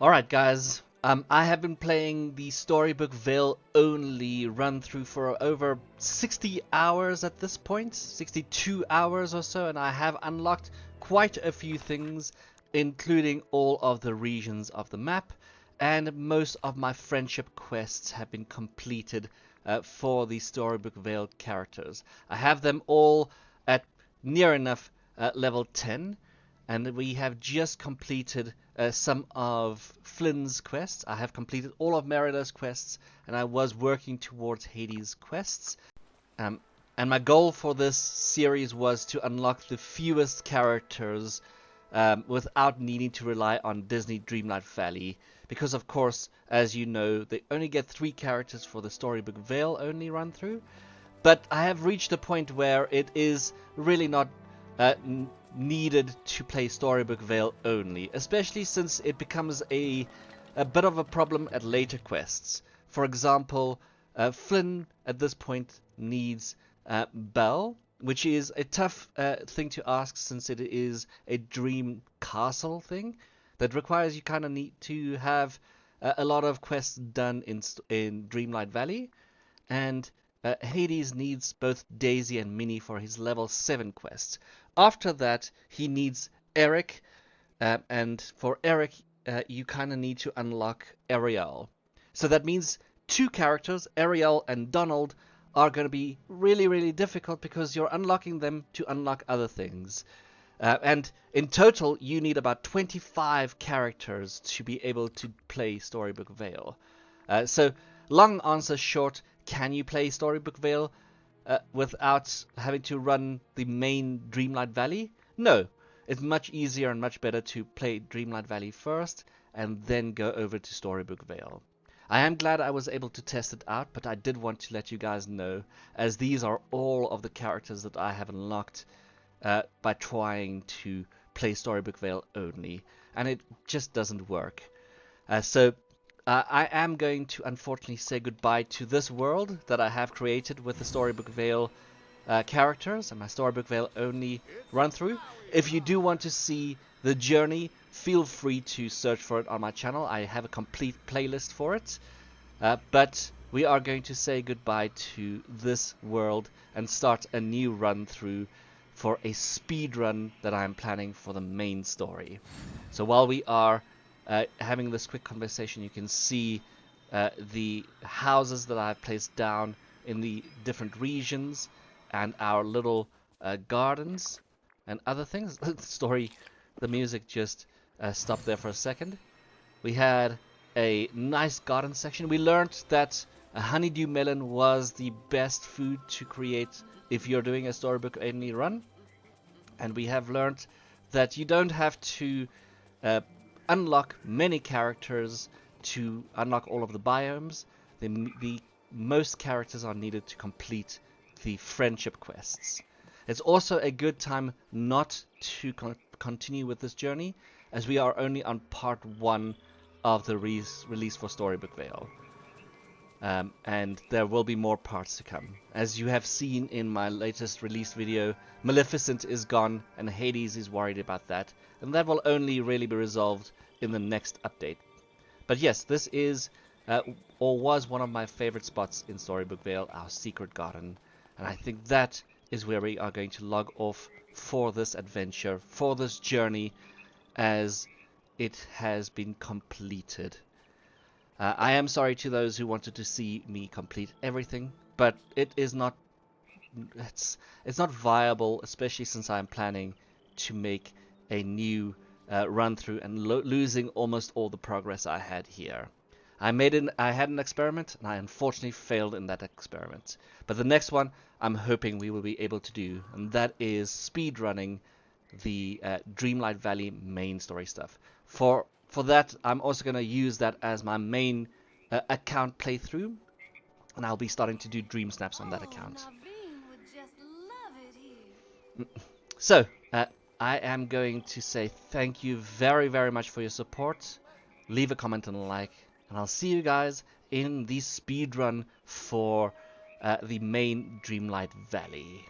Alright guys, I have been playing the Storybook Vale only run through for over 60 hours at this point, 62 hours or so, and I have unlocked quite a few things, including all of the regions of the map, and most of my friendship quests have been completed for the Storybook Vale characters. I have them all at near enough level 10. And we have just completed some of Flynn's quests. I have completed all of Merida's quests, and I was working towards Hades' quests. And my goal for this series was to unlock the fewest characters without needing to rely on Disney Dreamlight Valley. Because, of course, as you know, they only get 3 characters for the Storybook Vale only run through. But I have reached a point where it is really not needed to play Storybook Vale only, especially since it becomes a bit of a problem at later quests. For example, Flynn at this point needs Belle, which is a tough thing to ask since it is a dream castle thing that requires you kind of need to have a lot of quests done in Dreamlight Valley, and Hades needs both Daisy and Minnie for his level 7 quests. After that, he needs Eric, and for Eric, you kind of need to unlock Ariel. So that means 2 characters, Ariel and Donald, are going to be really, really difficult because you're unlocking them to unlock other things. And in total, you need about 25 characters to be able to play Storybook Vale. So, long answer short, can you play Storybook Vale without having to run the main Dreamlight Valley? No. It's much easier and much better to play Dreamlight Valley first and then go over to Storybook Vale. I am glad I was able to test it out, but I did want to let you guys know, as these are all of the characters that I have unlocked by trying to play Storybook Vale only, and it just doesn't work. I am going to unfortunately say goodbye to this world that I have created with the Storybook Vale characters and my Storybook Vale only run through. If you do want to see the journey, feel free to search for it on my channel. I have a complete playlist for it. But we are going to say goodbye to this world and start a new run through for a speed run that I am planning for the main story. So while we are having this quick conversation, you can see the houses that I've placed down in the different regions and our little gardens and other things. The music just stopped there for a second. We had a nice garden section. We learned that a honeydew melon was the best food to create if you're doing a Storybook only run. And we have learned that you don't have to unlock many characters to unlock all of the biomes. The most characters are needed to complete the friendship quests. It's also a good time not to continue with this journey, as we are only on part 1 of the release for Storybook Vale. And there will be more parts to come. As you have seen in my latest release video, Maleficent is gone and Hades is worried about that, and that will only really be resolved in the next update. But yes, this is or was one of my favorite spots in Storybook Vale, our secret garden, and I think that is where we are going to log off for this adventure, for this journey, as it has been completed. I am sorry to those who wanted to see me complete everything, but it's not viable, especially since I'm planning to make a new run through and losing almost all the progress I had here. I had an experiment, and I unfortunately failed in that experiment. But the next one, I'm hoping we will be able to do, and that is speedrunning the Dreamlight Valley main story stuff. For that, I'm also going to use that as my main account playthrough, and I'll be starting to do dream snaps on that account. So, I am going to say thank you very, very much for your support. Leave a comment and a like, and I'll see you guys in the speedrun for the main Dreamlight Valley.